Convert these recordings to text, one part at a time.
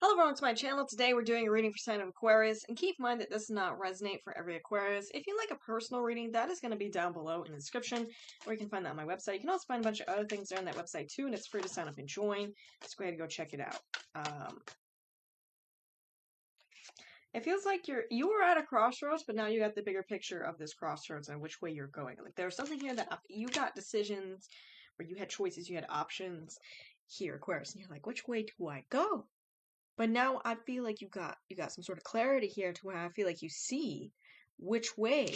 Hello everyone to my channel. Today we're doing a reading for sign of Aquarius, and keep in mind that this does not resonate for every Aquarius. If you like a personal reading, that is going to be down below in the description, or you can find that on my website. You can also find a bunch of other things there on that website too, and it's free to sign up and join. Just go ahead and go check it out. It feels like you were at a crossroads, but now you got the bigger picture of this crossroads and which way you're going. Like there's something here that you got decisions, where you had choices, you had options here, Aquarius, and you're like, which way do I go? But now I feel like you got some sort of clarity here to where I feel like you see which way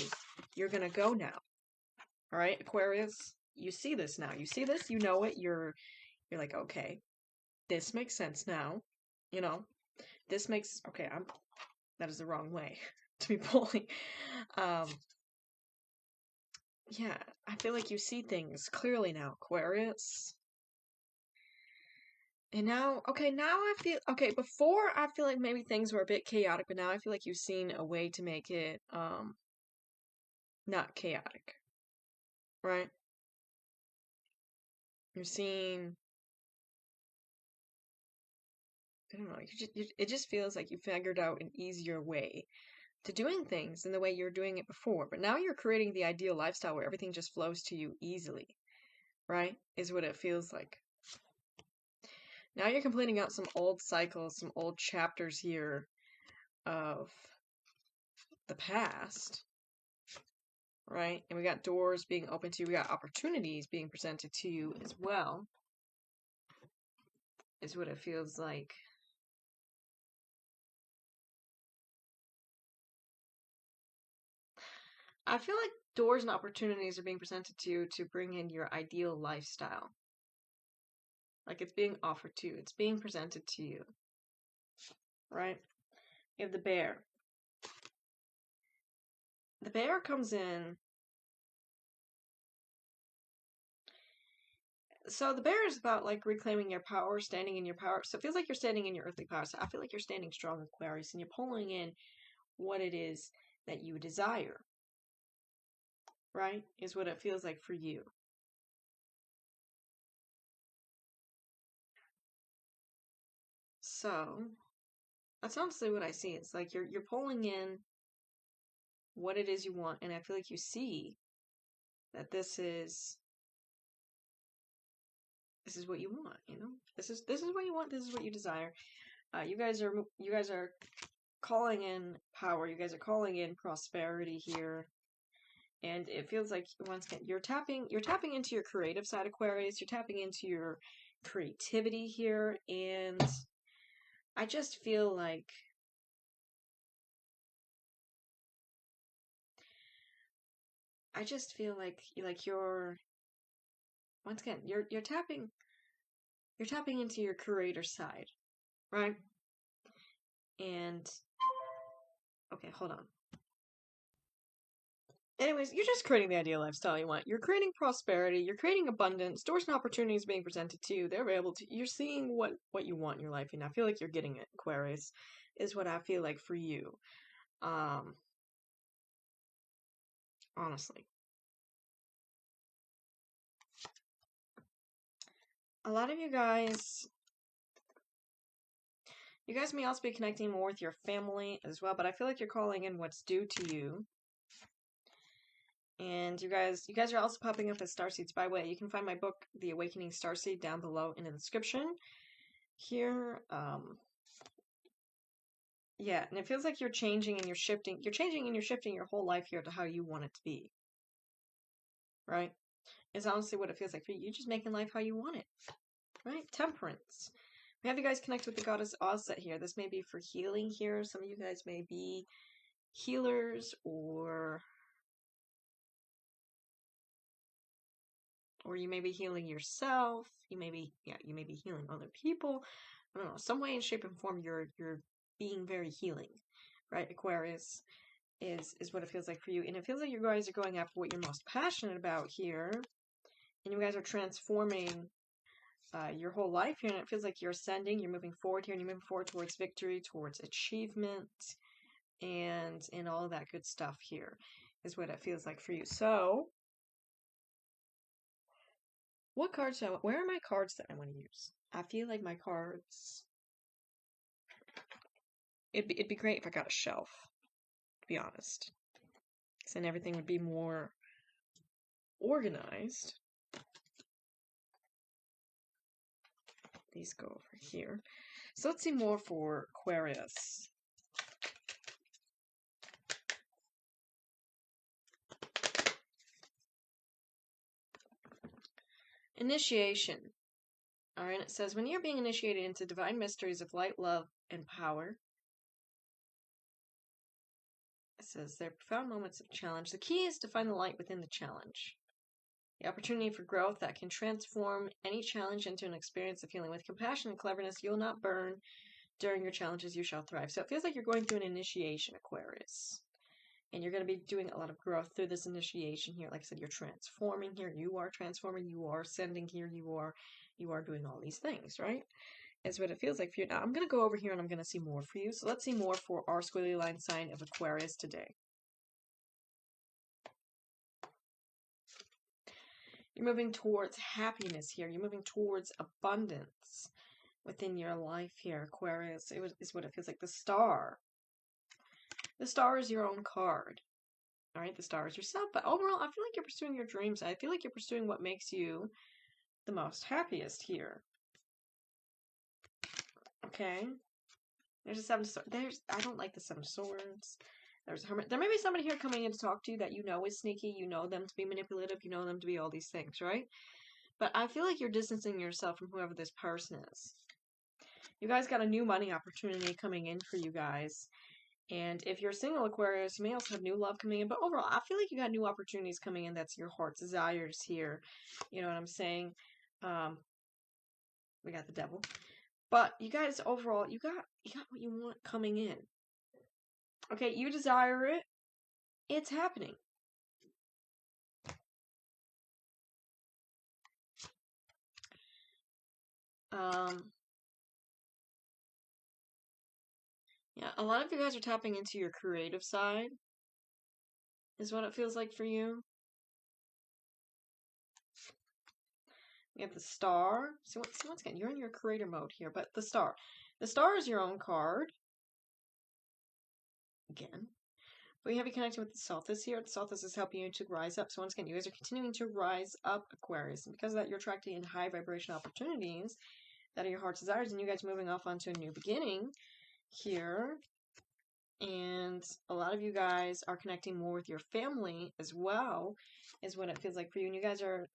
you're gonna go now. All right, Aquarius, you see this now. You see this, you know it. You're like, okay, this makes sense now. You know, this makes okay. That is the wrong way to be pulling. Um, yeah, I feel like you see things clearly now, Aquarius. And now, okay, now I feel, okay, before I feel like maybe things were a bit chaotic, but now I feel like you've seen a way to make it, not chaotic, right? You're seeing, I don't know, it just feels like you figured out an easier way to doing things than the way you're doing it before. But now you're creating the ideal lifestyle where everything just flows to you easily, right? Is what it feels like. Now you're completing out some old cycles, some old chapters here of the past, right? And we got doors being open to you. We got opportunities being presented to you as well, is what it feels like. I feel like doors and opportunities are being presented to you to bring in your ideal lifestyle. Like it's being offered to you. It's being presented to you. Right? You have the bear. The bear comes in. So the bear is about like reclaiming your power, standing in your power. So it feels like you're standing in your earthly power. So I feel like you're standing strong, Aquarius, and you're pulling in what it is that you desire. Right? Is what it feels like for you. So that's honestly what I see. It's like you're pulling in what it is you want, and I feel like you see that this is what you want. You know, this is what you want. This is what you desire. You guys are calling in power. You guys are calling in prosperity here, and it feels like once again you're tapping into your creative side, Aquarius. You're tapping into your creativity here, and I just feel like you're once again you're tapping into your creator side, right? And okay, hold on. Anyways, you're just creating the ideal lifestyle you want. You're creating prosperity. You're creating abundance. Doors and opportunities being presented to you. They're available to you. You're seeing what you want in your life, and I feel like you're getting it, Aquarius, is what I feel like for you. Honestly. A lot of you guys may also be connecting more with your family as well, but I feel like you're calling in what's due to you. And you guys are also popping up as starseeds. By the way, you can find my book, The Awakening Starseed, down below in the description here. Yeah, and it feels like you're changing and you're shifting. You're changing and you're shifting your whole life here to how you want it to be. Right? It's honestly what it feels like for you. You're just making life how you want it. Right? Temperance. We have you guys connect with the goddess Ozset here. This may be for healing here. Some of you guys may be healers, or you may be healing yourself. You may be healing other people. I don't know, some way in shape and form you're being very healing, right? Aquarius is what it feels like for you, and it feels like you guys are going after what you're most passionate about here, and you guys are transforming your whole life here, and it feels like you're ascending, you're moving forward here, and you're moving forward towards victory, towards achievement, and all of that good stuff here is what it feels like for you. So what cards where are my cards that I want to use? I feel like my cards It'd be great if I got a shelf, to be honest. Because then everything would be more organized. These go over here. So let's see more for Aquarius. Initiation. All right, it says, when you're being initiated into divine mysteries of light, love, and power, it says, there are profound moments of challenge. The key is to find the light within the challenge. The opportunity for growth that can transform any challenge into an experience of healing. With compassion and cleverness, you will not burn. During your challenges, you shall thrive. So it feels like you're going through an initiation, Aquarius. And you're going to be doing a lot of growth through this initiation here. Like I said, you're transforming here. You are transforming. You are ascending here. You are doing all these things, right? Is what it feels like for you. Now, I'm going to go over here and I'm going to see more for you. So let's see more for our squiggly line sign of Aquarius today. You're moving towards happiness here. You're moving towards abundance within your life here, Aquarius. Is what it feels like. The star. The star is your own card. All right, the star is yourself. But overall, I feel like you're pursuing your dreams. I feel like you're pursuing what makes you the most happiest here. Okay. There's a seven. I don't like the Seven of Swords. There's a Hermit. There may be somebody here coming in to talk to you that you know is sneaky. You know them to be manipulative. You know them to be all these things, right? But I feel like you're distancing yourself from whoever this person is. You guys got a new money opportunity coming in for you guys. And if you're single, Aquarius, you may also have new love coming in. But overall, I feel like you got new opportunities coming in. That's your heart's desires here. You know what I'm saying? We got the devil. But you guys, overall, you got what you want coming in. Okay, you desire it. It's happening. Yeah, a lot of you guys are tapping into your creative side, is what it feels like for you. We have the star. So once again, you're in your creator mode here, but the star. The star is your own card. Again. We have you connecting with the Solstice here. The Solstice is helping you to rise up. So once again, you guys are continuing to rise up, Aquarius. And because of that, you're attracting in high vibration opportunities that are your heart's desires. And you guys are moving off onto a new beginning here. And a lot of you guys are connecting more with your family as well, is what it feels like for you. And you guys are,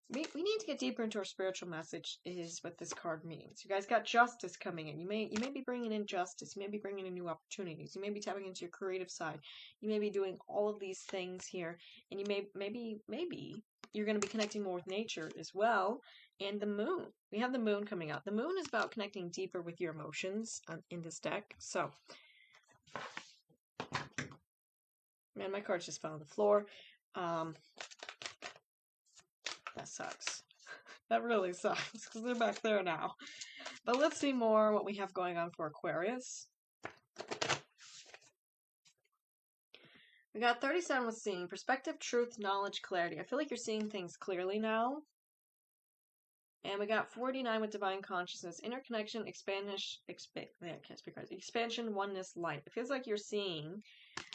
we need to get deeper into our spiritual message, is what this card means. You guys got justice coming in. You may be bringing in justice. You may be bringing in new opportunities. You may be tapping into your creative side. You may be doing all of these things here. And you maybe you're going to be connecting more with nature as well. And the moon. We have the moon coming out. The moon is about connecting deeper with your emotions in this deck. So, man, my cards just fell on the floor. That sucks. That really sucks because they're back there now. But let's see more what we have going on for Aquarius. We got 37 with seeing. Perspective, truth, knowledge, clarity. I feel like you're seeing things clearly now. And we got 49 with divine consciousness. Interconnection, expansion, oneness, light. It feels like you're seeing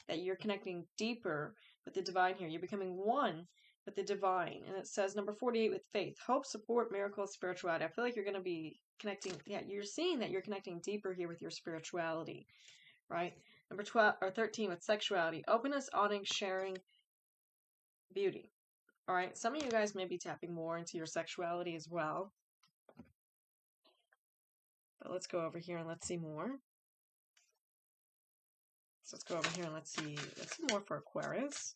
that you're connecting deeper with the divine here. You're becoming one with the divine. And it says number 48 with faith, hope, support, miracles, spirituality. I feel like you're going to be connecting. Yeah, you're seeing that you're connecting deeper here with your spirituality, right? Number 12 or 13 with sexuality, openness, awning, sharing, beauty. All right. Some of you guys may be tapping more into your sexuality as well. But let's go over here and let's see more. So let's go over here and let's see more for Aquarius.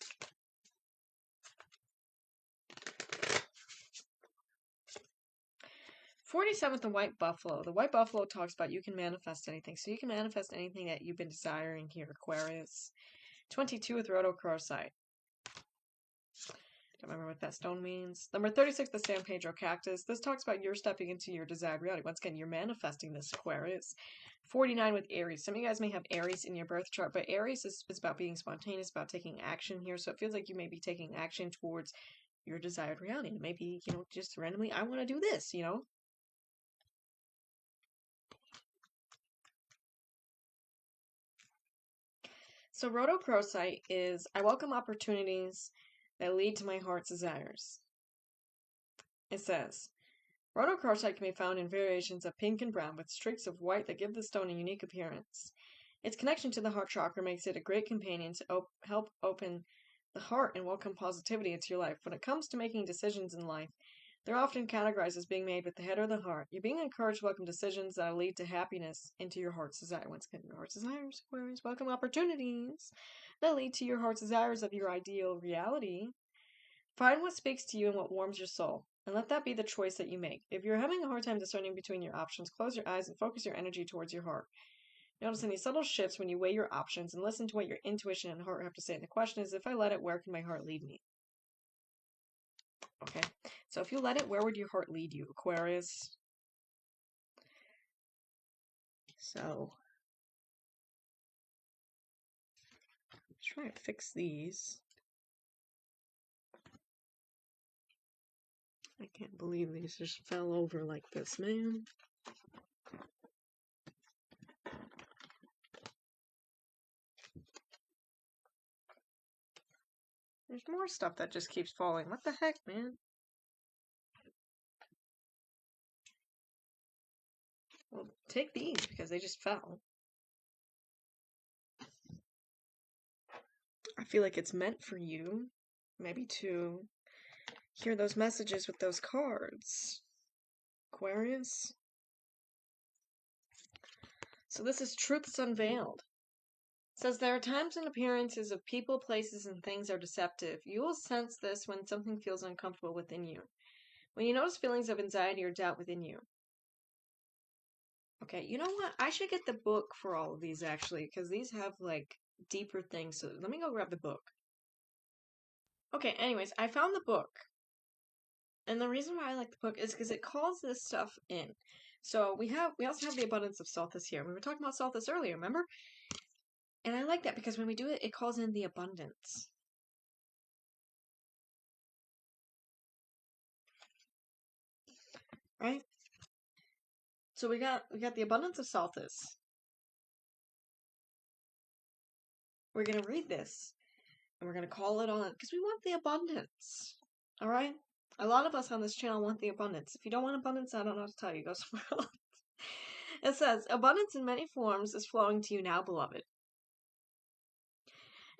47th, the white buffalo. The white buffalo talks about you can manifest anything. So you can manifest anything that you've been desiring here, Aquarius. 22 with rhodochrosite. Don't remember what that stone means. Number 36, the San Pedro cactus. This talks about you're stepping into your desired reality. Once again, you're manifesting this, Aquarius. 49 with Aries. Some of you guys may have Aries in your birth chart, but Aries is about being spontaneous, about taking action here. So it feels like you may be taking action towards your desired reality. And maybe, just randomly, I want to do this, So rhodochrosite is, I welcome opportunities that lead to my heart's desires. It says, rhodochrosite can be found in variations of pink and brown with streaks of white that give the stone a unique appearance. Its connection to the heart chakra makes it a great companion to help open the heart and welcome positivity into your life. When it comes to making decisions in life, they're often categorized as being made with the head or the heart. You're being encouraged to welcome decisions that will lead to happiness into your heart's desire. Once again, your heart's desires, Aquarius, welcome opportunities that lead to your heart's desires of your ideal reality. Find what speaks to you and what warms your soul, and let that be the choice that you make. If you're having a hard time discerning between your options, close your eyes and focus your energy towards your heart. Notice any subtle shifts when you weigh your options and listen to what your intuition and heart have to say. And the question is, if I let it, where can my heart lead me? Okay, so if you let it, where would your heart lead you, Aquarius? So, let's try to fix these. I can't believe these just fell over like this, man. There's more stuff that just keeps falling. What the heck, man? Well, take these because they just fell. I feel like it's meant for you, maybe to hear those messages with those cards, Aquarius. So this is Truths Unveiled. It says there are times when appearances of people, places, and things are deceptive. You will sense this when something feels uncomfortable within you. When you notice feelings of anxiety or doubt within you. Okay, you know what? I should get the book for all of these, actually, because these have, like, deeper things. So let me go grab the book. Okay, anyways, I found the book. And the reason why I like the book is because it calls this stuff in. So we also have the abundance of Solstice here. We were talking about Solstice earlier, remember? And I like that because when we do it, it calls in the abundance. Right? So we got the abundance of Solstice. We're gonna read this. And we're gonna call it on because we want the abundance. Alright? A lot of us on this channel want the abundance. If you don't want abundance, I don't know what to tell you. Go somewhere else. It says, abundance in many forms is flowing to you now, beloved.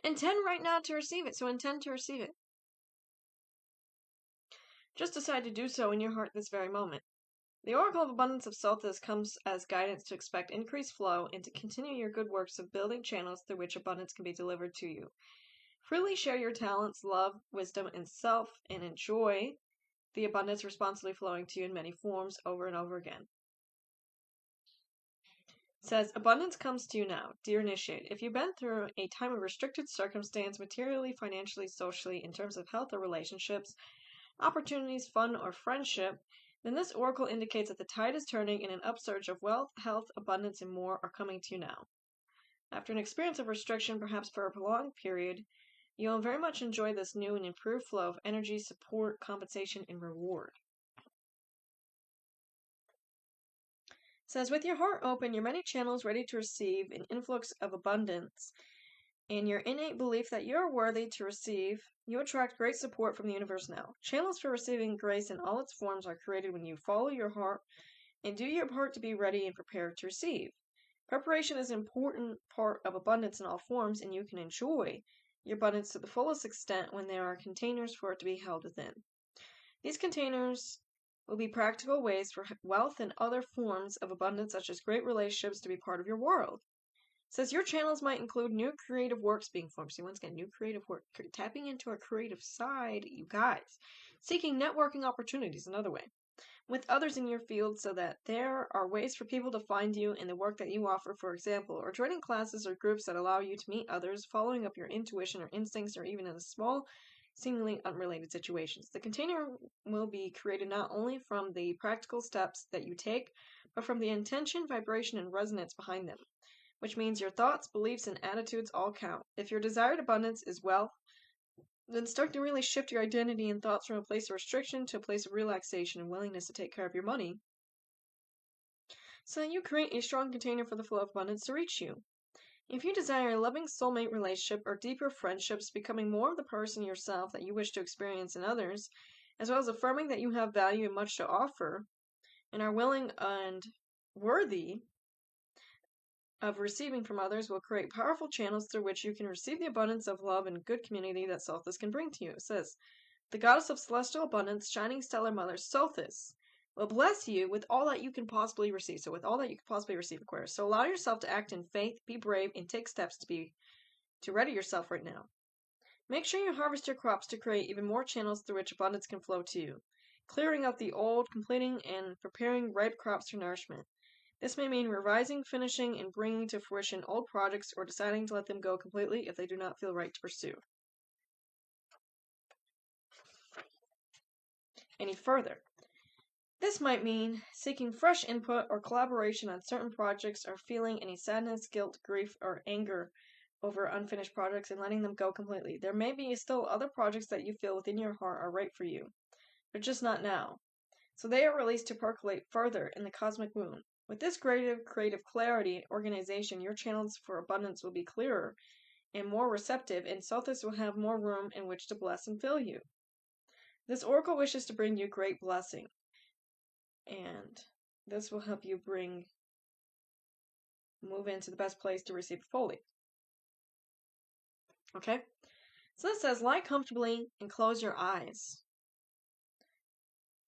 Intend right now to receive it, so intend to receive it. Just decide to do so in your heart this very moment. The Oracle of Abundance of Solstice comes as guidance to expect increased flow and to continue your good works of building channels through which abundance can be delivered to you. Freely share your talents, love, wisdom, and self, and enjoy the abundance responsibly flowing to you in many forms over and over again. It says, abundance comes to you now, dear initiate. If you've been through a time of restricted circumstance, materially, financially, socially, in terms of health or relationships, opportunities, fun, or friendship, then this oracle indicates that the tide is turning and an upsurge of wealth, health, abundance, and more are coming to you now. After an experience of restriction, perhaps for a prolonged period, you will very much enjoy this new and improved flow of energy, support, compensation, and reward. It says, with your heart open, your many channels ready to receive an influx of abundance, and your innate belief that you are worthy to receive, you attract great support from the universe now. Channels for receiving grace in all its forms are created when you follow your heart and do your part to be ready and prepared to receive. Preparation is an important part of abundance in all forms, and you can enjoy your abundance to the fullest extent when there are containers for it to be held within. These containers will be practical ways for wealth and other forms of abundance, such as great relationships, to be part of your world. It says your channels might include new creative works being formed. So once again, new creative work, tapping into a creative side, you guys. Seeking networking opportunities, another way, with others in your field so that there are ways for people to find you in the work that you offer, for example, or joining classes or groups that allow you to meet others, following up your intuition or instincts, or even in a small, seemingly unrelated situations. The container will be created not only from the practical steps that you take, but from the intention, vibration, and resonance behind them, which means your thoughts, beliefs, and attitudes all count. If your desired abundance is wealth, then start to really shift your identity and thoughts from a place of restriction to a place of relaxation and willingness to take care of your money, so that you create a strong container for the flow of abundance to reach you. If you desire a loving soulmate relationship or deeper friendships, becoming more of the person yourself that you wish to experience in others, as well as affirming that you have value and much to offer, and are willing and worthy of receiving from others, will create powerful channels through which you can receive the abundance of love and good community that Sothis can bring to you. It says, the goddess of celestial abundance, shining stellar mother, Sothis, will bless you with all that you can possibly receive. So with all that you can possibly receive, Aquarius. So allow yourself to act in faith, be brave, and take steps to ready yourself right now. Make sure you harvest your crops to create even more channels through which abundance can flow to you, clearing out the old, completing and preparing ripe crops for nourishment. This may mean revising, finishing, and bringing to fruition old projects or deciding to let them go completely if they do not feel right to pursue any further. This might mean seeking fresh input or collaboration on certain projects, or feeling any sadness, guilt, grief, or anger over unfinished projects and letting them go completely. There may be still other projects that you feel within your heart are right for you, but just not now. So they are released to percolate further in the cosmic womb. With this creative clarity, organization, your channels for abundance will be clearer and more receptive, and Sothis will have more room in which to bless and fill you. This oracle wishes to bring you great blessing, and this will help you move into the best place to receive it fully. Okay? So it says, lie comfortably and close your eyes,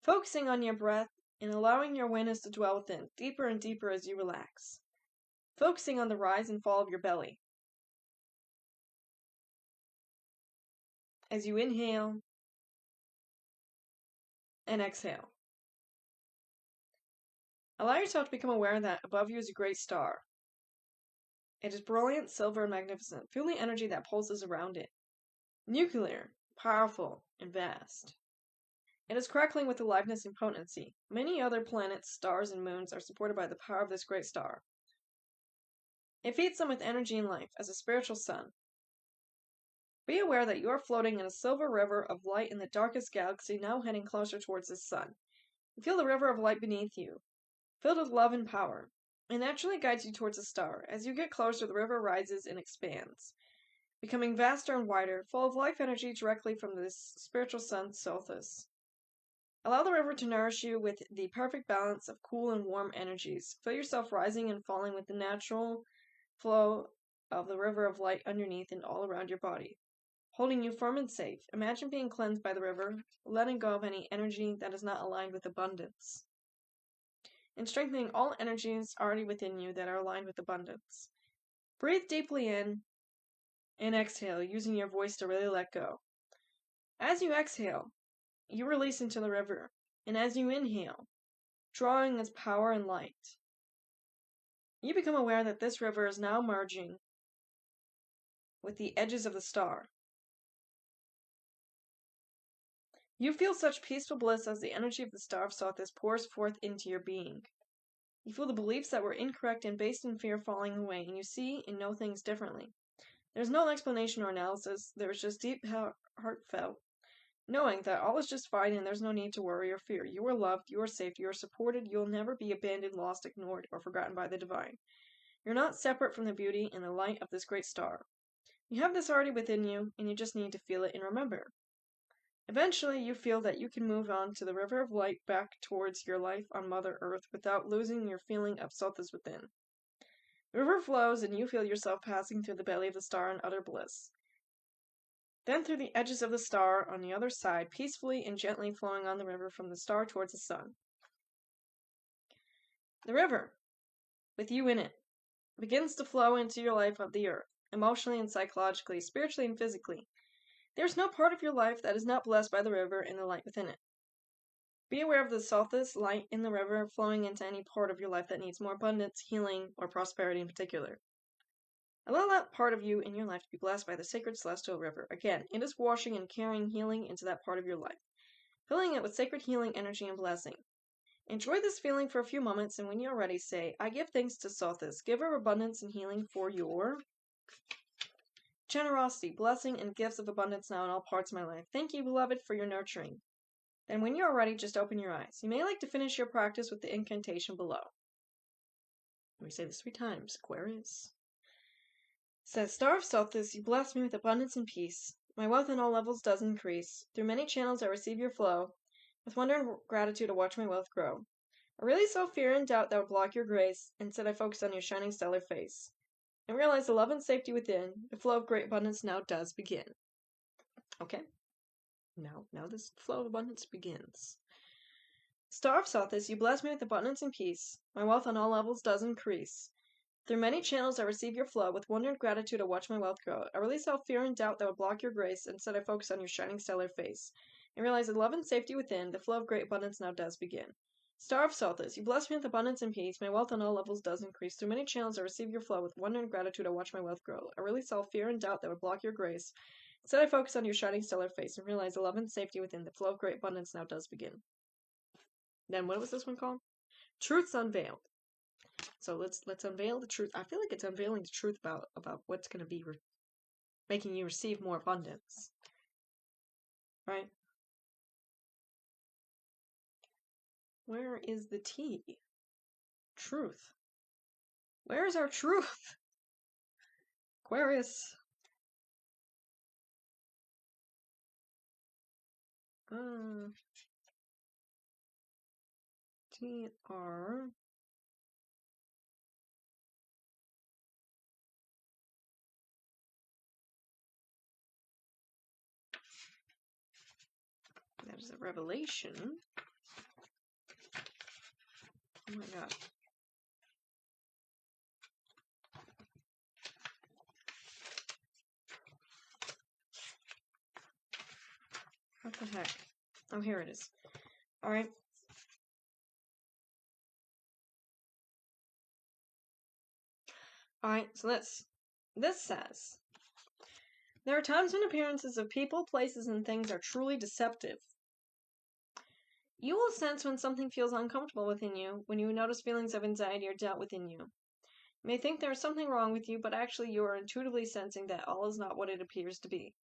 focusing on your breath and allowing your awareness to dwell within, deeper and deeper as you relax, focusing on the rise and fall of your belly. As you inhale and exhale, allow yourself to become aware that above you is a great star. It is brilliant, silver, and magnificent. Feel the energy that pulses around it. Nuclear, powerful, and vast. It is crackling with aliveness and potency. Many other planets, stars, and moons are supported by the power of this great star. It feeds them with energy and life as a spiritual sun. Be aware that you are floating in a silver river of light in the darkest galaxy, now heading closer towards the sun. You feel the river of light beneath you, filled with love and power. It naturally guides you towards the star. As you get closer, the river rises and expands, becoming vaster and wider, full of life energy directly from this spiritual sun, Sothis. Allow the river to nourish you with the perfect balance of cool and warm energies. Feel yourself rising and falling with the natural flow of the river of light underneath and all around your body, holding you firm and safe. Imagine being cleansed by the river, letting go of any energy that is not aligned with abundance, and strengthening all energies already within you that are aligned with abundance. Breathe deeply in and exhale, using your voice to really let go. As you exhale, you release into the river, and as you inhale, drawing its power and light, you become aware that this river is now merging with the edges of the star. You feel such peaceful bliss as the energy of the star of Sothis pours forth into your being. You feel the beliefs that were incorrect and based in fear falling away, and you see and know things differently. There's no explanation or analysis. There is just deep, heartfelt knowing that all is just fine and there's no need to worry or fear. You are loved, you are safe, you are supported, you'll never be abandoned, lost, ignored, or forgotten by the divine. You're not separate from the beauty and the light of this great star. You have this already within you, and you just need to feel it and remember. Eventually, you feel that you can move on to the river of light back towards your life on Mother Earth without losing your feeling of Sothis within. The river flows, and you feel yourself passing through the belly of the star in utter bliss. Then through the edges of the star on the other side, peacefully and gently flowing on the river from the star towards the sun. The river, with you in it, begins to flow into your life of the earth, emotionally and psychologically, spiritually and physically. There is no part of your life that is not blessed by the river and the light within it. Be aware of the Sothis light in the river flowing into any part of your life that needs more abundance, healing, or prosperity in particular. Allow that part of you in your life to be blessed by the sacred celestial river. Again, it is washing and carrying healing into that part of your life, filling it with sacred healing energy and blessing. Enjoy this feeling for a few moments, and when you're ready, say, I give thanks to Sothis, giver of abundance and healing, for your generosity, blessing, and gifts of abundance now in all parts of my life. Thank you, beloved, for your nurturing. Then when you're ready, just open your eyes. You may like to finish your practice with the incantation below. Let me say this 3 times, Aquarius. Says, Star of Sothis, you bless me with abundance and peace. My wealth on all levels does increase. Through many channels I receive your flow. With wonder and gratitude I watch my wealth grow. I really saw fear and doubt that would block your grace. Instead I focused on your shining stellar face. And realized the love and safety within. The flow of great abundance now does begin. Okay. Now this flow of abundance begins. Star of Sothis, you bless me with abundance and peace. My wealth on all levels does increase. Through many channels I receive your flow. With wonder and gratitude I watch my wealth grow. I release all fear and doubt that would block your grace. Instead I focus on your shining stellar face. And realize the love and safety within. The flow of great abundance now does begin. Star of Sothis, you bless me with abundance and peace. My wealth on all levels does increase. Through many channels I receive your flow. With wonder and gratitude I watch my wealth grow. I release all fear and doubt that would block your grace. Instead I focus on your shining stellar face and realize the love and safety within. The flow of great abundance now does begin. Then what was this one called? Truths Unveiled. So let's unveil the truth. I feel like it's unveiling the truth about what's going to be making you receive more abundance. Right? Where is the tea? Truth. Where is our truth? Aquarius. TR. That is a revelation. Oh my god. What the heck? Oh, here it is. Alright. Alright, so this says, there are times when appearances of people, places, and things are truly deceptive. You will sense when something feels uncomfortable within you, when you notice feelings of anxiety or doubt within you. You may think there is something wrong with you, but actually you are intuitively sensing that all is not what it appears to be.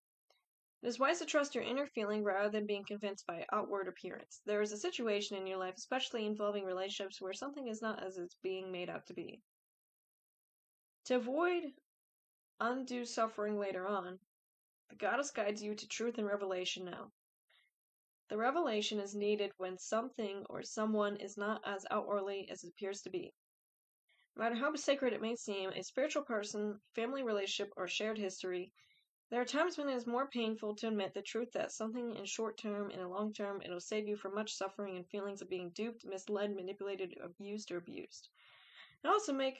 It is wise to trust your inner feeling rather than being convinced by outward appearance. There is a situation in your life, especially involving relationships, where something is not as it's being made out to be. To avoid undue suffering later on, the goddess guides you to truth and revelation now. The revelation is needed when something or someone is not as outwardly as it appears to be. No matter how sacred it may seem, a spiritual person, family relationship, or shared history, there are times when it is more painful to admit the truth that something in short term and in long term it will save you from much suffering and feelings of being duped, misled, manipulated, abused, or abused. And also make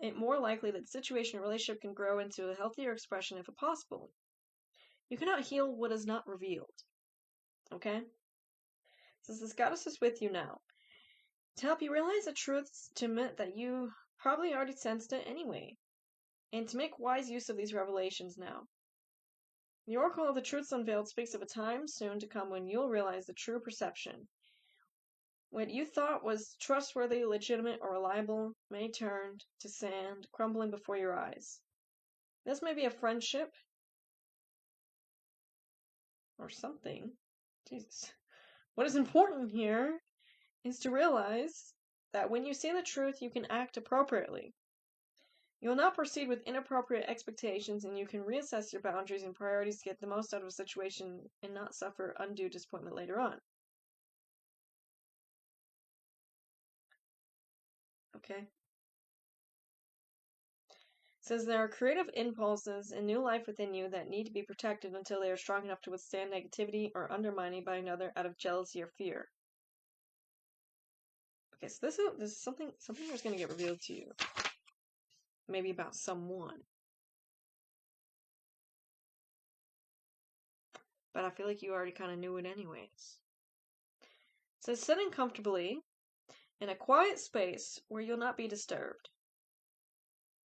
it more likely that the situation or relationship can grow into a healthier expression if possible. You cannot heal what is not revealed. Okay? Since this goddess is with you now, to help you realize the truths, to admit that you probably already sensed it anyway, and to make wise use of these revelations now. The Oracle of the Truths Unveiled speaks of a time soon to come when you'll realize the true perception. What you thought was trustworthy, legitimate, or reliable may turn to sand, crumbling before your eyes. This may be a friendship, or something. Jesus. What is important here is to realize that when you see the truth, you can act appropriately. You will not proceed with inappropriate expectations, and you can reassess your boundaries and priorities to get the most out of a situation and not suffer undue disappointment later on. Okay? It says there are creative impulses and new life within you that need to be protected until they are strong enough to withstand negativity or undermining by another out of jealousy or fear. Okay, so this is something that's going to get revealed to you. Maybe about someone. But I feel like you already kind of knew it anyways. It says sitting comfortably in a quiet space where you'll not be disturbed.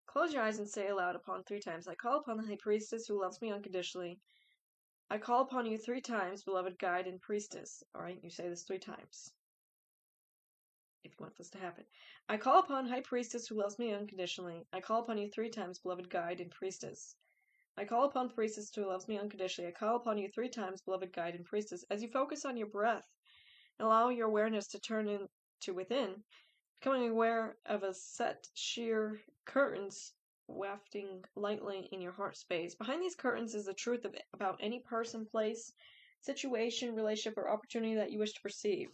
Close your eyes and say aloud upon 3 times, I call upon the High Priestess who loves me unconditionally. I call upon you 3 times, beloved guide and priestess. Alright, you say this 3 times. If you want this to happen. I call upon High Priestess who loves me unconditionally. I call upon you 3 times, beloved guide and priestess. I call upon the priestess who loves me unconditionally. I call upon you 3 times, beloved guide and priestess. As you focus on your breath, and allow your awareness to turn into within, becoming aware of a set sheer curtains wafting lightly in your heart space. Behind these curtains is the truth about any person, place, situation, relationship, or opportunity that you wish to perceive.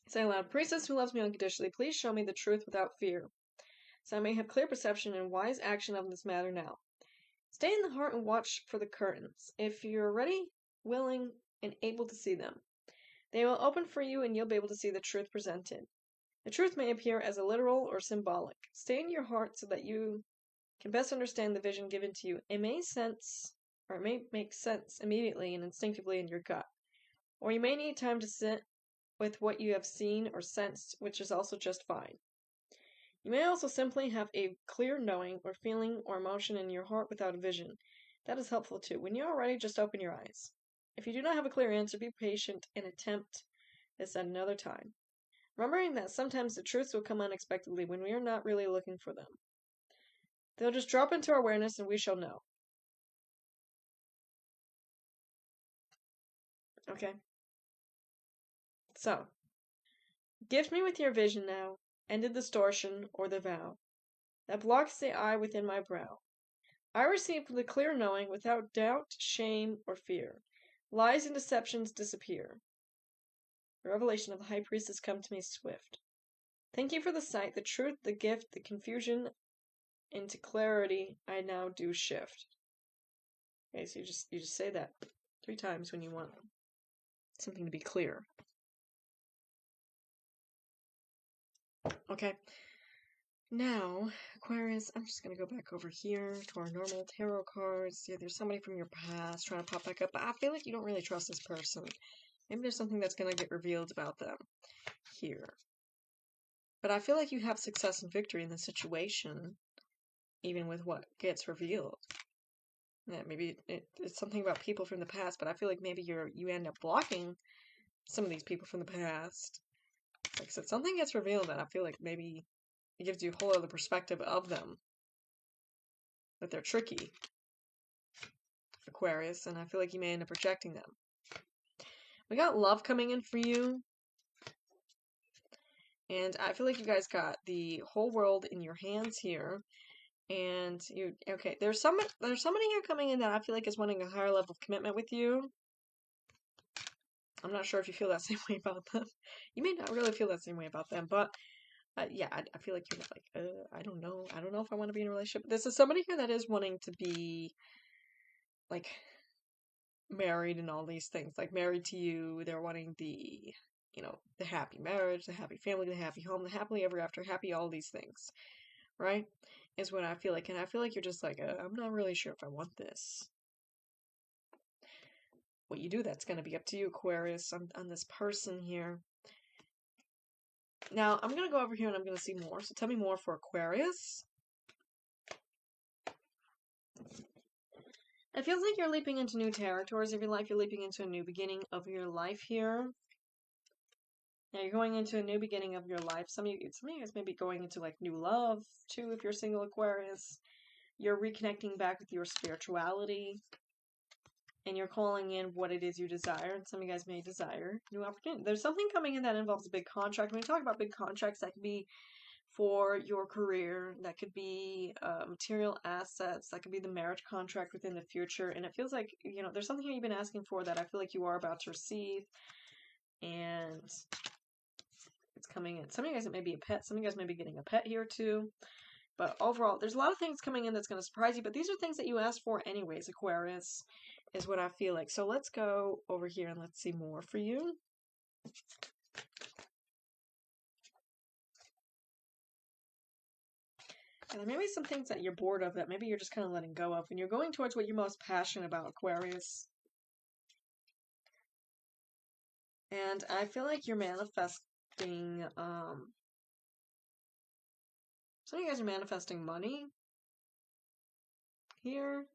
Say aloud, Priestess who loves me unconditionally, please show me the truth without fear, so I may have clear perception and wise action of this matter now. Stay in the heart and watch for the curtains. If you're ready, willing, and able to see them, they will open for you and you'll be able to see the truth presented. The truth may appear as a literal or symbolic. Stay in your heart so that you can best understand the vision given to you. It may make sense immediately and instinctively in your gut. Or you may need time to sit with what you have seen or sensed, which is also just fine. You may also simply have a clear knowing or feeling or emotion in your heart without a vision. That is helpful too. When you are ready, just open your eyes. If you do not have a clear answer, be patient and attempt this at another time. Remembering that sometimes the truths will come unexpectedly when we are not really looking for them. They'll just drop into our awareness and we shall know. Okay? So, gift me with your vision now, and the distortion or the vow that blocks the eye within my brow. I receive the clear knowing without doubt, shame, or fear. Lies and deceptions disappear. The revelation of the high priest has come to me swift. Thank you for the sight, the truth, the gift, the confusion into clarity I now do shift. Okay, so you just say that 3 times when you want something to be clear. Okay. Now, Aquarius, I'm just going to go back over here to our normal tarot cards. Yeah, there's somebody from your past trying to pop back up, but I feel like you don't really trust this person. Maybe there's something that's going to get revealed about them here. But I feel like you have success and victory in the situation, even with what gets revealed. Yeah, maybe it's something about people from the past, but I feel like maybe you end up blocking some of these people from the past. Like I said, something gets revealed that I feel like maybe it gives you a whole other perspective of them. That they're tricky, Aquarius, and I feel like you may end up rejecting them. We got love coming in for you. And I feel like you guys got the whole world in your hands here. And okay, there's somebody here coming in that I feel like is wanting a higher level of commitment with you. I'm not sure if you feel that same way about them. You may not really feel that same way about them, but yeah, I feel like you're not like, I don't know if I want to be in a relationship. This is somebody here that is wanting to be, like, married and all these things. Like, married to you, they're wanting the, the happy marriage, the happy family, the happy home, the happily ever after, happy all these things, right? Is what I feel like. And I feel like you're just like, I'm not really sure if I want this. What you do, that's going to be up to you, Aquarius, on this person here. Now, I'm going to go over here and I'm going to see more. So tell me more for Aquarius. It feels like you're leaping into new territories of your life. You're leaping into a new beginning of your life here. Yeah, you're going into a new beginning of your life. Some of you guys may be going into like new love too if you're single, Aquarius. You're reconnecting back with your spirituality. And you're calling in what it is you desire. And some of you guys may desire new opportunity. There's something coming in that involves a big contract. When we talk about big contracts, that could be for your career, that could be material assets, that could be the marriage contract within the future. And it feels like, there's something here you've been asking for that I feel like you are about to receive. And it's coming in. Some of you guys, it may be a pet. Some of you guys may be getting a pet here too. But overall, there's a lot of things coming in that's going to surprise you. But these are things that you asked for anyways, Aquarius, is what I feel like. So let's go over here and let's see more for you. And there may be some things that you're bored of that maybe you're just kind of letting go of. And you're going towards what you're most passionate about, Aquarius. And I feel like you're manifesting, some of you guys are manifesting money here.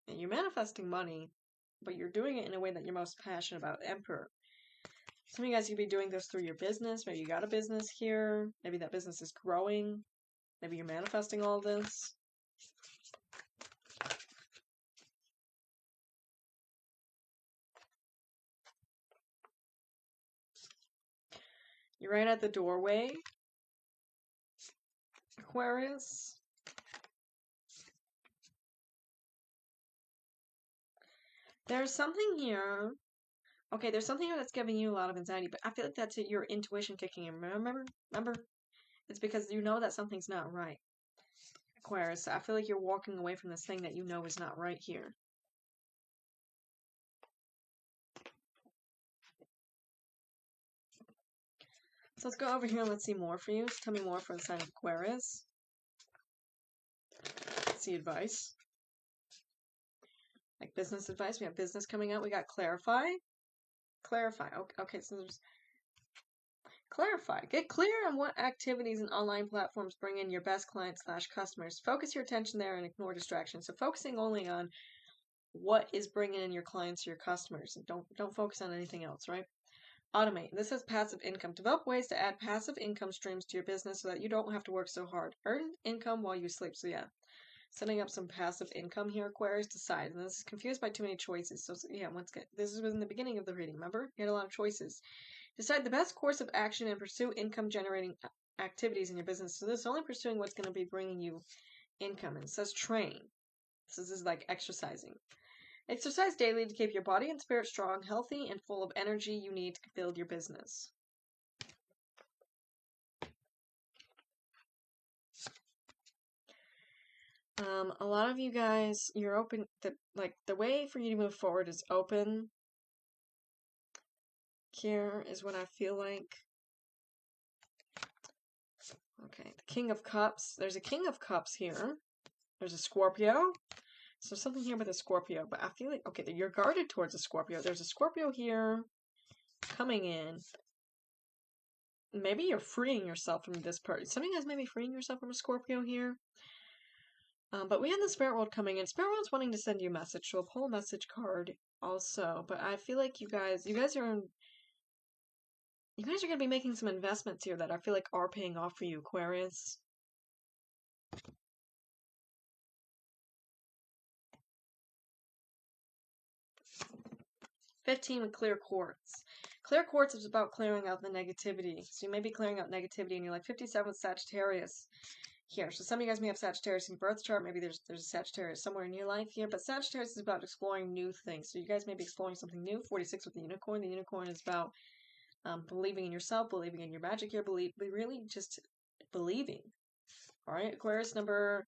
And you're manifesting money, but you're doing it in a way that you're most passionate about, Emperor. Some of you guys could be doing this through your business. Maybe you got a business here. Maybe that business is growing. Maybe you're manifesting all this. You're right at the doorway, Aquarius. There's something here. Okay, there's something here that's giving you a lot of anxiety, but I feel like that's your intuition kicking in. Remember? It's because you know that something's not right, Aquarius. I feel like you're walking away from this thing that you know is not right here. So let's go over here and let's see more for you. Tell me more for the sign of Aquarius. Let's see advice. Like business advice. We have business coming out. We got clarify. Clarify. Okay, so there's clarify. Get clear on what activities and online platforms bring in your best clients / customers. Focus your attention there and ignore distractions. So focusing only on what is bringing in your clients or your customers. And don't focus on anything else, right? Automate. This is passive income. Develop ways to add passive income streams to your business so that you don't have to work so hard. Earn income while you sleep. So yeah, setting up some passive income here, Aquarius. Decide. And this is confused by too many choices. So yeah, once again, this was in the beginning of the reading. Remember, you had a lot of choices. Decide the best course of action and pursue income generating activities in your business. So this is only pursuing what's going to be bringing you income. And it says train. So this is like exercising. Exercise daily to keep your body and spirit strong, healthy, and full of energy you need to build your business. A lot of you guys, you're open. The way for you to move forward is open. Here is what I feel like. Okay, the King of Cups. There's a King of Cups here. There's a Scorpio. So something here with a Scorpio, but I feel like, okay, you're guarded towards a Scorpio. There's a Scorpio here coming in. Maybe you're freeing yourself from this person. Some of you guys may be freeing yourself from a Scorpio here. But we had the Spirit World coming in. Spirit World's wanting to send you a message, so a pull message card also. But I feel like you guys are going to be making some investments here that I feel like are paying off for you, Aquarius. $15 with clear quartz. Clear quartz is about clearing out the negativity. So you may be clearing out negativity, and you're like 57 with Sagittarius here. So some of you guys may have Sagittarius in your birth chart. Maybe there's a Sagittarius somewhere in your life here. But Sagittarius is about exploring new things. So you guys may be exploring something new. 46 with the unicorn. The unicorn is about believing in yourself, believing in your magic here, really just believing. All right, Aquarius number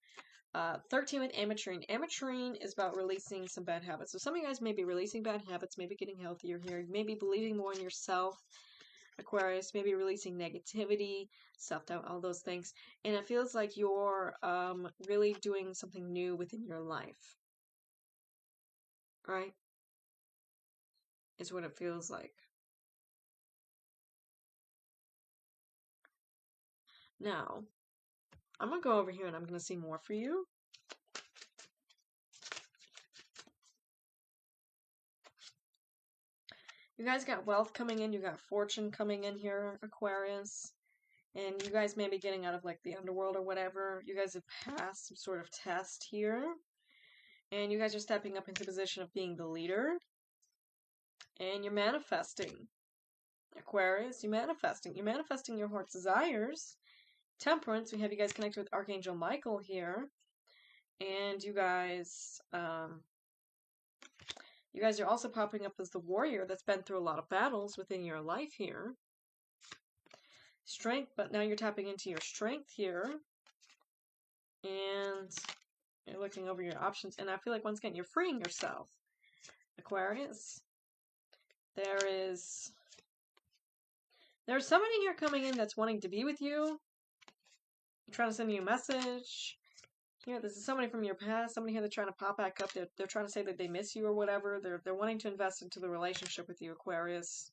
13 with ametrine. Ametrine is about releasing some bad habits. So some of you guys may be releasing bad habits, maybe getting healthier here, maybe believing more in yourself, Aquarius, maybe releasing negativity, self-doubt, all those things. And it feels like you're really doing something new within your life. Right? Is what it feels like. Now, I'm going to go over here and I'm going to see more for you. You guys got wealth coming in. You got fortune coming in here, Aquarius. And you guys may be getting out of like the underworld or whatever. You guys have passed some sort of test here. And you guys are stepping up into the position of being the leader. And you're manifesting. Aquarius, you're manifesting. You're manifesting your heart's desires. Temperance, we have you guys connected with Archangel Michael here. And you guys are also popping up as the warrior that's been through a lot of battles within your life here. Strength, but now you're tapping into your strength here. And you're looking over your options. And I feel like, once again, you're freeing yourself, Aquarius. There's somebody here coming in that's wanting to be with you. Trying to send you a message. Here, this is somebody from your past. Somebody here that's trying to pop back up. They're trying to say that they miss you or whatever. They're wanting to invest into the relationship with you, Aquarius.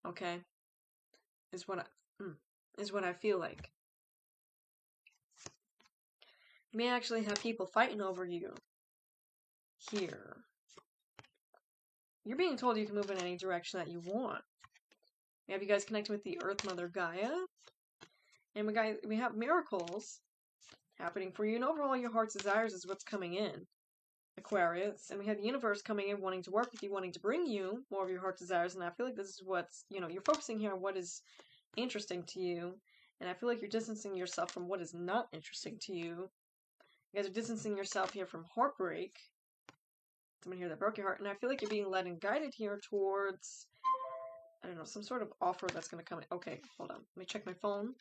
Okay, is what I feel like. You may actually have people fighting over you here. You're being told you can move in any direction that you want. We have you guys connected with the Earth Mother Gaia. And we have miracles happening for you. And overall, your heart's desires is what's coming in. Aquarius, and we have the universe coming in, wanting to work with you, wanting to bring you more of your heart desires, and I feel like this is what's, you're focusing here on what is interesting to you, and I feel like you're distancing yourself from what is not interesting to you. You guys are distancing yourself here from heartbreak. Someone here that broke your heart, and I feel like you're being led and guided here towards, I don't know, some sort of offer that's going to come in. Okay, hold on. Let me check my phone.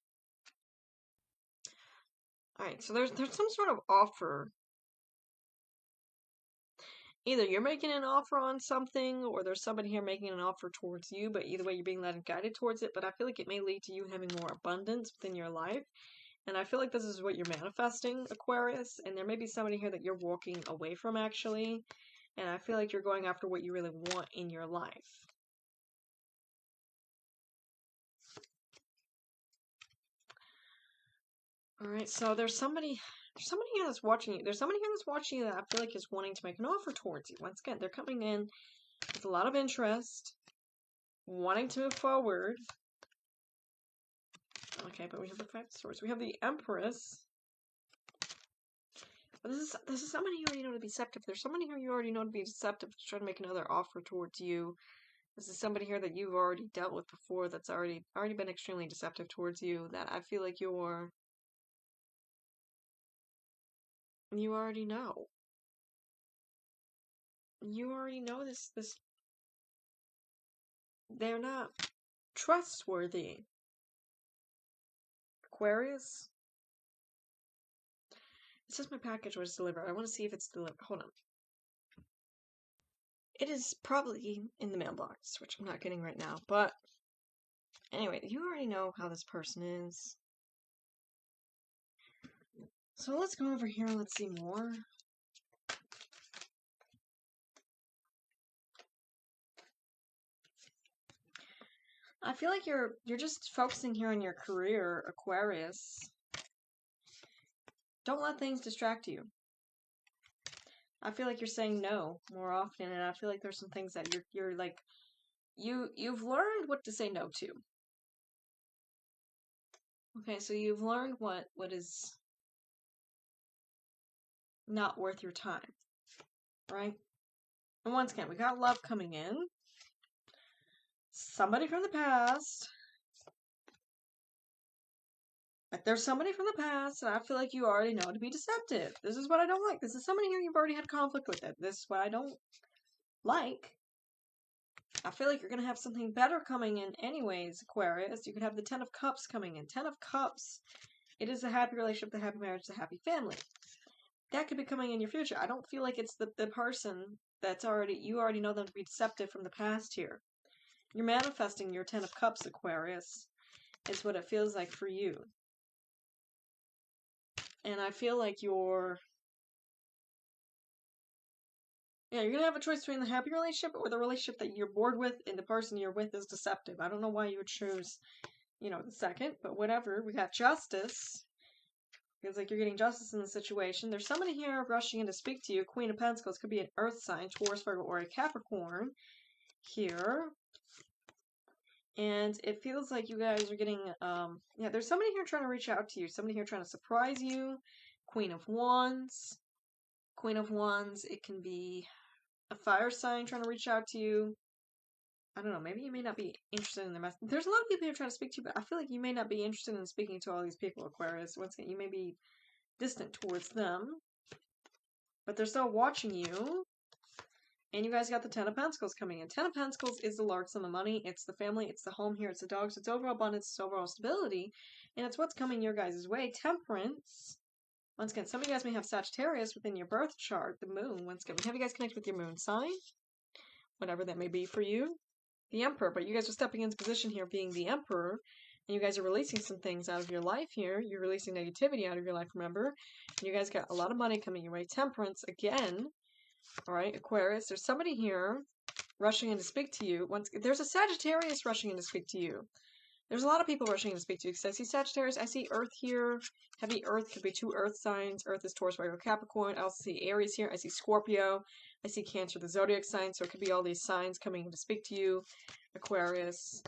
Alright, so there's some sort of offer. Either you're making an offer on something, or there's somebody here making an offer towards you, but either way you're being led and guided towards it, but I feel like it may lead to you having more abundance within your life, and I feel like this is what you're manifesting, Aquarius, and there may be somebody here that you're walking away from, actually, and I feel like you're going after what you really want in your life. Alright, so there's somebody here that's watching you. There's somebody here that's watching you that I feel like is wanting to make an offer towards you. Once again, they're coming in with a lot of interest, wanting to move forward. Okay, but we have the Five of Swords. We have the Empress. But this is somebody you already know to be deceptive. There's somebody here you already know to be deceptive to try to make another offer towards you. This is somebody here that you've already dealt with before that's already been extremely deceptive towards you, that I feel like you already know. You already know this they're not trustworthy. Aquarius? It says my package was delivered. I want to see if it's delivered. Hold on. It is probably in the mailbox, which I'm not getting right now, but anyway, you already know how this person is. So let's go over here and let's see more. I feel like you're just focusing here on your career, Aquarius. Don't let things distract you. I feel like you're saying no more often, and I feel like there's some things that you're like you've learned what to say no to. Okay, so you've learned what is not worth your time, right? And once again, we got love coming in. Somebody from the past. But there's somebody from the past, and I feel like you already know to be deceptive. This is what I don't like. This is somebody here you've already had conflict with it. This is what I don't like. I feel like you're going to have something better coming in anyways, Aquarius. You could have the Ten of Cups coming in. Ten of Cups. It is a happy relationship, the happy marriage, the happy family. That could be coming in your future. I don't feel like it's the person that's you already know them to be deceptive from the past here. You're manifesting your Ten of Cups, Aquarius, is what it feels like for you. And I feel like you're going to have a choice between the happy relationship or the relationship that you're bored with and the person you're with is deceptive. I don't know why you would choose, the second, but whatever. We got justice. Feels like you're getting justice in the situation. There's somebody here rushing in to speak to you. Queen of Pentacles could be an earth sign, Taurus, Virgo, or a Capricorn here. And it feels like you guys are getting, there's somebody here trying to reach out to you. Somebody here trying to surprise you. Queen of Wands. Queen of Wands, it can be a fire sign trying to reach out to you. I don't know, maybe you may not be interested in the message. There's a lot of people here trying to speak to you, but I feel like you may not be interested in speaking to all these people, Aquarius. Once again, you may be distant towards them, but they're still watching you. And you guys got the Ten of Pentacles coming in. Ten of Pentacles is the large sum of money. It's the family. It's the home here. It's the dogs. It's overall abundance. It's overall stability. And it's what's coming your guys' way. Temperance. Once again, some of you guys may have Sagittarius within your birth chart. The moon. Once again, we have you guys connect with your moon sign. Whatever that may be for you. The Emperor. But you guys are stepping into position here being the Emperor. And you guys are releasing some things out of your life here. You're releasing negativity out of your life, remember? And you guys got a lot of money coming your way. Temperance, again. Alright, Aquarius. There's somebody here rushing in to speak to you. There's a Sagittarius rushing in to speak to you. There's a lot of people rushing in to speak to you. Because I see Sagittarius. I see Earth here. Heavy Earth. Could be two Earth signs. Earth is Taurus, Virgo, Capricorn. I also see Aries here. I see Scorpio. I see Cancer, the zodiac sign. So it could be all these signs coming in to speak to you. Aquarius.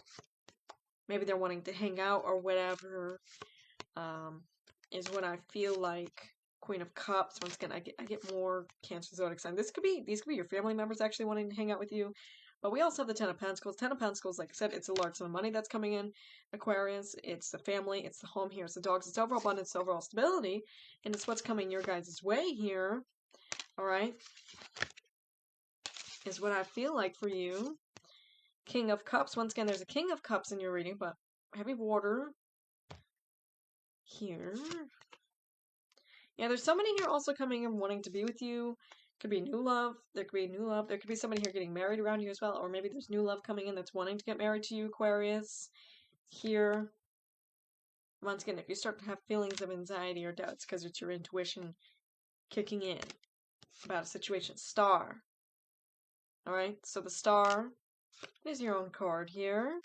Maybe they're wanting to hang out or whatever, is what I feel like Queen of Cups. Once again, I get more Cancer zodiac sign. These could be your family members actually wanting to hang out with you. But we also have the Ten of Pentacles. Ten of Pentacles, like I said, it's a large sum of money that's coming in. Aquarius, it's the family, it's the home here, it's the dogs, it's overall abundance, overall stability, and it's what's coming your guys' way here. All right, is what I feel like for you. King of Cups. Once again, there's a King of Cups in your reading, but heavy water here. Yeah, there's somebody here also coming and wanting to be with you. Could be new love. There could be new love. There could be somebody here getting married around you as well. Or maybe there's new love coming in that's wanting to get married to you, Aquarius. Here. Once again, if you start to have feelings of anxiety or doubts because it's your intuition kicking in about a situation. Star. Alright, so the Star is your own card here.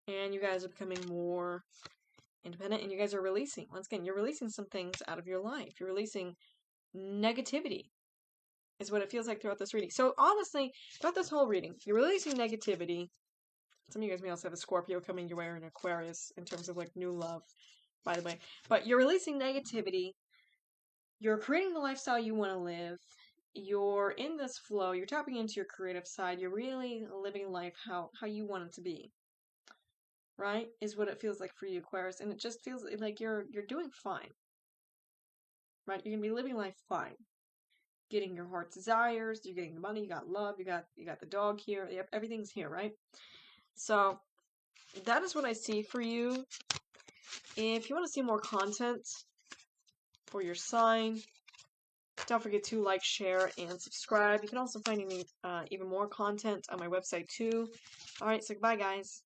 And you guys are becoming more independent, and you guys are releasing. Once again, you're releasing some things out of your life. You're releasing negativity, is what it feels like throughout this reading. So honestly, throughout this whole reading, you're releasing negativity. Some of you guys may also have a Scorpio coming your way or an Aquarius in terms of like new love, by the way. But you're releasing negativity. You're creating the lifestyle you want to live. You're in this flow. You're tapping into your creative side. You're really living life how you want it to be. Right? Is what it feels like for you, Aquarius. And it just feels like you're doing fine. Right? You're gonna be living life fine. Getting your heart's desires, you're getting the money, you got love, you got the dog here, everything's here, right? So that is what I see for you. If you want to see more content for your sign, don't forget to like, share, and subscribe. You can also find even more content on my website too. Alright, so goodbye guys.